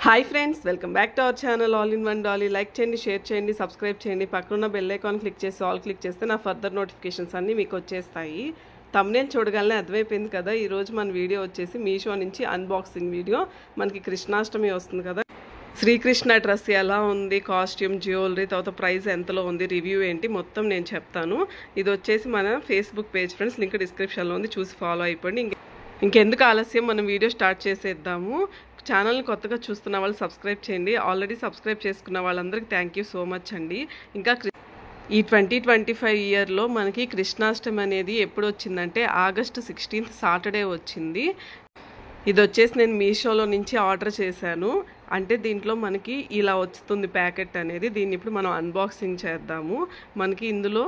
Hi friends, welcome back to our channel all in one Dolly. Like చేయండి, share చేయండి, subscribe చేయండి. పక్కన bell icon click చేసి all click చేస్తే నా ఫర్దర్ నోటిఫికేషన్స్ అన్నీ మీకు వచ్చేస్తాయి. థంబ్నెయిల్ చూడగానే అర్థమైపోయింది కదా. ఈరోజు మన వీడియో వచ్చేసి మీషో నుంచి అన్బాక్సింగ్ వీడియో. మనకి కృష్ణాష్టమి వస్తుంది కదా. శ్రీకృష్ణ డ్రెస్ ఎలా ఉంది, కాస్ట్యూమ్, జ్యువెలరీ, తర్వాత ప్రైస్ ఎంతలో ఉంది, రివ్యూ ఏంటి మొత్తం నేను చెప్తాను. ఇది వచ్చేసి మన ఫేస్బుక్ పేజ్ ఫ్రెండ్స్, లింక్ డిస్క్రిప్షన్లో ఉంది, చూసి ఫాలో అయిపోండి. ఇంకెందుకు ఆలస్యం, మనం వీడియో స్టార్ట్ చేసేద్దాము. ఛానల్ని కొత్తగా చూస్తున్న వాళ్ళు సబ్స్క్రైబ్ చేయండి. ఆల్రెడీ సబ్స్క్రైబ్ చేసుకున్న వాళ్ళందరికీ థ్యాంక్ యూ సో మచ్ అండి. ఇంకా ఈ 2025 ఇయర్లో మనకి కృష్ణాష్టమి అనేది ఎప్పుడు వచ్చిందంటే ఆగస్టు 16 సాటర్డే వచ్చింది. ఇది వచ్చేసి నేను మీషోలో నుంచి ఆర్డర్ చేశాను. అంటే దీంట్లో మనకి ఇలా వస్తుంది ప్యాకెట్ అనేది. దీన్ని ఇప్పుడు మనం అన్బాక్సింగ్ చేద్దాము. మనకి ఇందులో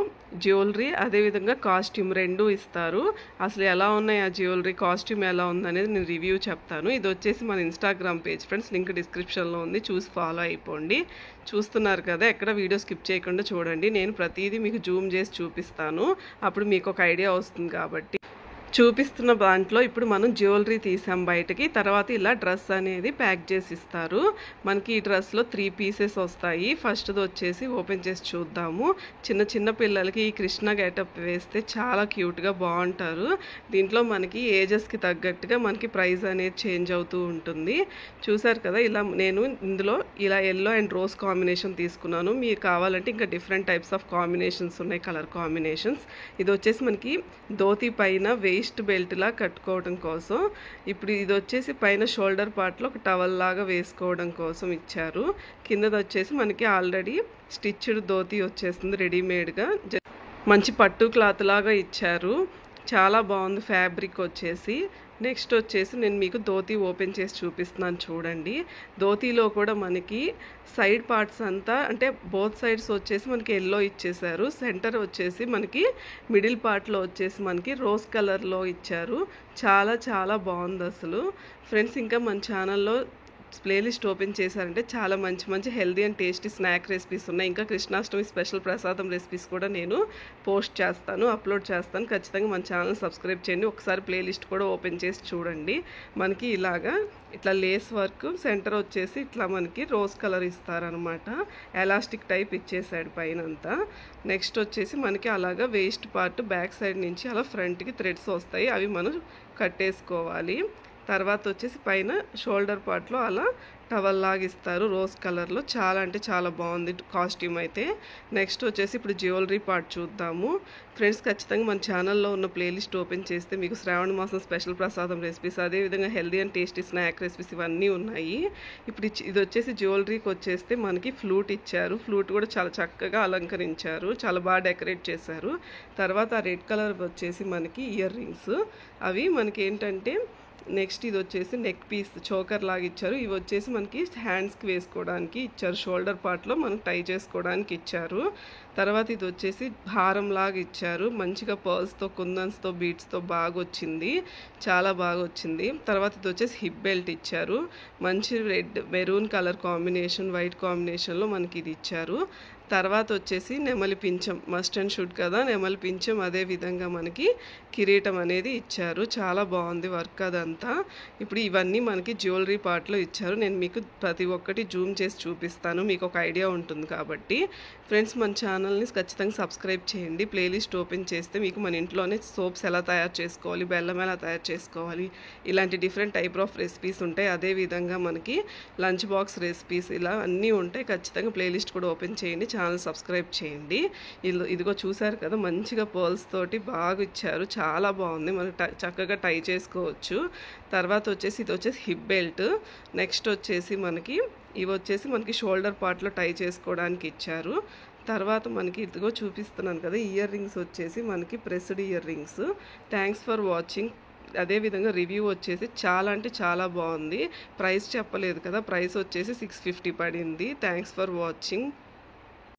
జ్యువెలరీ అదేవిధంగా కాస్ట్యూమ్ రెండు ఇస్తారు. అసలు ఎలా ఉన్నాయి ఆ జ్యువెలరీ, కాస్ట్యూమ్ ఎలా ఉందనేది నేను రివ్యూ చెప్తాను. ఇది వచ్చేసి మన ఇన్స్టాగ్రామ్ పేజ్ ఫ్రెండ్స్, లింక్ డిస్క్రిప్షన్లో ఉంది, చూసి ఫాలో అయిపోండి. చూస్తున్నారు కదా, ఎక్కడ వీడియో స్కిప్ చేయకుండా చూడండి. నేను ప్రతిదీ మీకు జూమ్ చేసి చూపిస్తాను, అప్పుడు మీకు ఒక ఐడియా వస్తుంది. కాబట్టి చూపిస్తున్న దాంట్లో ఇప్పుడు మనం జ్యువెలరీ తీసాం బయటకి. తర్వాత ఇలా డ్రెస్ అనేది ప్యాక్ చేసి ఇస్తారు. మనకి ఈ డ్రెస్లో 3 పీసెస్ వస్తాయి. ఫస్ట్ది వచ్చేసి ఓపెన్ చేసి చూద్దాము. చిన్న చిన్న పిల్లలకి ఈ కృష్ణ గెటప్ వేస్తే చాలా క్యూట్గా బాగుంటారు. దీంట్లో మనకి ఏజెస్కి తగ్గట్టుగా మనకి ప్రైస్ అనేది చేంజ్ అవుతూ ఉంటుంది. చూసారు కదా, ఇలా నేను ఇందులో ఇలా ఎల్లో అండ్ రోజ్ కాంబినేషన్ తీసుకున్నాను. మీకు కావాలంటే ఇంకా డిఫరెంట్ టైప్స్ ఆఫ్ కాంబినేషన్స్ ఉన్నాయి, కలర్ కాంబినేషన్స్. ఇది వచ్చేసి మనకి ధోతి పైన వేస్ట్ బెల్ట్ లా కట్టుకోవడం కోసం. ఇప్పుడు ఇది వచ్చేసి పైన షోల్డర్ పార్ట్లో ఒక టవల్ లాగా వేసుకోవడం కోసం ఇచ్చారు. కిందది వచ్చేసి మనకి ఆల్రెడీ స్టిచ్డ్ ధోతి వచ్చేస్తుంది రెడీమేడ్గా. మంచి పట్టు క్లాత్ లాగా ఇచ్చారు. చాలా బాగుంది ఫ్యాబ్రిక్ వచ్చేసి. నెక్స్ట్ వచ్చేసి నేను మీకు ధోతి ఓపెన్ చేసి చూపిస్తున్నాను చూడండి. ధోతిలో కూడా మనకి సైడ్ పార్ట్స్ అంతా అంటే బోత్ సైడ్స్ వచ్చేసి మనకి ఎల్లో ఇచ్చేసారు. సెంటర్ వచ్చేసి మనకి మిడిల్ పార్ట్లో వచ్చేసి మనకి రోజ్ కలర్లో ఇచ్చారు. చాలా చాలా బాగుంది అసలు ఫ్రెండ్స్. ఇంకా మన ఛానల్లో ప్లేలిస్ట్ ఓపెన్ చేశారంటే చాలా మంచి మంచి healthy and tasty snack recipes ఉన్నాయి. ఇంకా కృష్ణాష్టమి స్పెషల్ ప్రసాదం రెసిపీస్ కూడా నేను పోస్ట్ చేస్తాను, అప్లోడ్ చేస్తాను. ఖచ్చితంగా మన ఛానల్ సబ్స్క్రైబ్ చేయండి. ఒకసారి ప్లేలిస్ట్ కూడా ఓపెన్ చేసి చూడండి. మనకి ఇలాగా ఇట్లా లేస్ వర్క్, సెంటర్ వచ్చేసి ఇట్లా మనకి రోజ్ కలర్ ఇస్తారనమాట. ఎలాస్టిక్ టైప్ ఇచ్చేసాడు పైన అంతా. నెక్స్ట్ వచ్చేసి మనకి అలాగా వేస్ట్ పార్ట్ బ్యాక్ సైడ్ నుంచి అలా ఫ్రంట్కి థ్రెడ్స్ వస్తాయి, అవి మనం కట్టేసుకోవాలి. తర్వాత వచ్చేసి పైన షోల్డర్ పార్ట్లో అలా టవల్ లాగా ఇస్తారు రోజ్ కలర్లో. చాలా అంటే చాలా బాగుంది కాస్ట్యూమ్ అయితే. నెక్స్ట్ వచ్చేసి ఇప్పుడు జ్యువెలరీ పార్ట్ చూద్దాము ఫ్రెండ్స్. ఖచ్చితంగా మన ఛానల్లో ఉన్న ప్లేలిస్ట్ ఓపెన్ చేస్తే మీకు శ్రావణ మాసం స్పెషల్ ప్రసాదం రెసిపీస్, అదేవిధంగా healthy and tasty snack recipes ఇవన్నీ ఉన్నాయి. ఇప్పుడు ఇది వచ్చేసి జ్యువెలరీకి వచ్చేస్తే మనకి ఫ్లూట్ ఇచ్చారు. ఫ్లూట్ కూడా చాలా చక్కగా అలంకరించారు, చాలా బాగా డెకరేట్ చేశారు. తర్వాత రెడ్ కలర్ వచ్చేసి మనకి ఇయర్ రింగ్స్, అవి మనకి ఏంటంటే నెక్స్ట్ ఇది వచ్చేసి నెక్ పీస్ చోకర్ లాగా ఇచ్చారు. ఇవి వచ్చేసి మనకి హ్యాండ్స్కి వేసుకోవడానికి ఇచ్చారు, షోల్డర్ పార్ట్లో మనం టై చేసుకోవడానికి ఇచ్చారు. తర్వాత ఇది వచ్చేసి హారం లాగా ఇచ్చారు, మంచిగా పర్ల్స్తో, కుందన్స్తో, బీడ్స్తో బాగా వచ్చింది, చాలా బాగా వచ్చింది. తర్వాత ఇది వచ్చేసి హిప్ బెల్ట్ ఇచ్చారు, మంచి red maroon colour combination, white కాంబినేషన్లో మనకి ఇది ఇచ్చారు. తర్వాత వచ్చేసి నెమలి పింఛం, మస్ట్ అండ్ షుడ్ కదా నెమలి పింఛం, అదే విధంగా మనకి కిరీటం అనేది ఇచ్చారు. చాలా బాగుంది వర్క్ అదంతా. ఇప్పుడు ఇవన్నీ మనకి జ్యువెలరీ పార్ట్లో ఇచ్చారు. నేను మీకు ప్రతి ఒక్కటి జూమ్ చేసి చూపిస్తాను, మీకు ఒక ఐడియా ఉంటుంది కాబట్టి. ఫ్రెండ్స్, మన ఛానల్ని ఖచ్చితంగా సబ్స్క్రైబ్ చేయండి. ప్లేలిస్ట్ ఓపెన్ చేస్తే మీకు మన ఇంట్లోనే సోప్స్ ఎలా తయారు చేసుకోవాలి, బెల్లం ఎలా తయారు చేసుకోవాలి, ఇలాంటి డిఫరెంట్ టైప్ ఆఫ్ రెసిపీస్ ఉంటాయి. అదేవిధంగా మనకి లంచ్ బాక్స్ రెసిపీస్ ఇలా అన్నీ ఉంటాయి. ఖచ్చితంగా ప్లేలిస్ట్ కూడా ఓపెన్ చేయండి, ఛానల్ సబ్స్క్రైబ్ చేయండి. ఇదిగో చూసారు కదా, మంచిగా పర్ల్స్ తోటి బాగా ఇచ్చారు, చాలా బాగుంది. మనం చక్కగా టై చేసుకోవచ్చు. తర్వాత వచ్చేసి ఇది వచ్చేసి హిప్ బెల్ట్. నెక్స్ట్ వచ్చేసి మనకి ఇవి వచ్చేసి మనకి షోల్డర్ పార్ట్లో టై చేసుకోవడానికి ఇచ్చారు. తర్వాత మనకి ఇదిగో చూపిస్తున్నాను కదా, ఇయర్ రింగ్స్ వచ్చేసి మనకి pressed ear rings. Thanks for watching. అదేవిధంగా రివ్యూ వచ్చేసి చాలా అంటే చాలా బాగుంది. ప్రైస్ చెప్పలేదు కదా, ప్రైస్ వచ్చేసి 650 పడింది. Thanks for watching.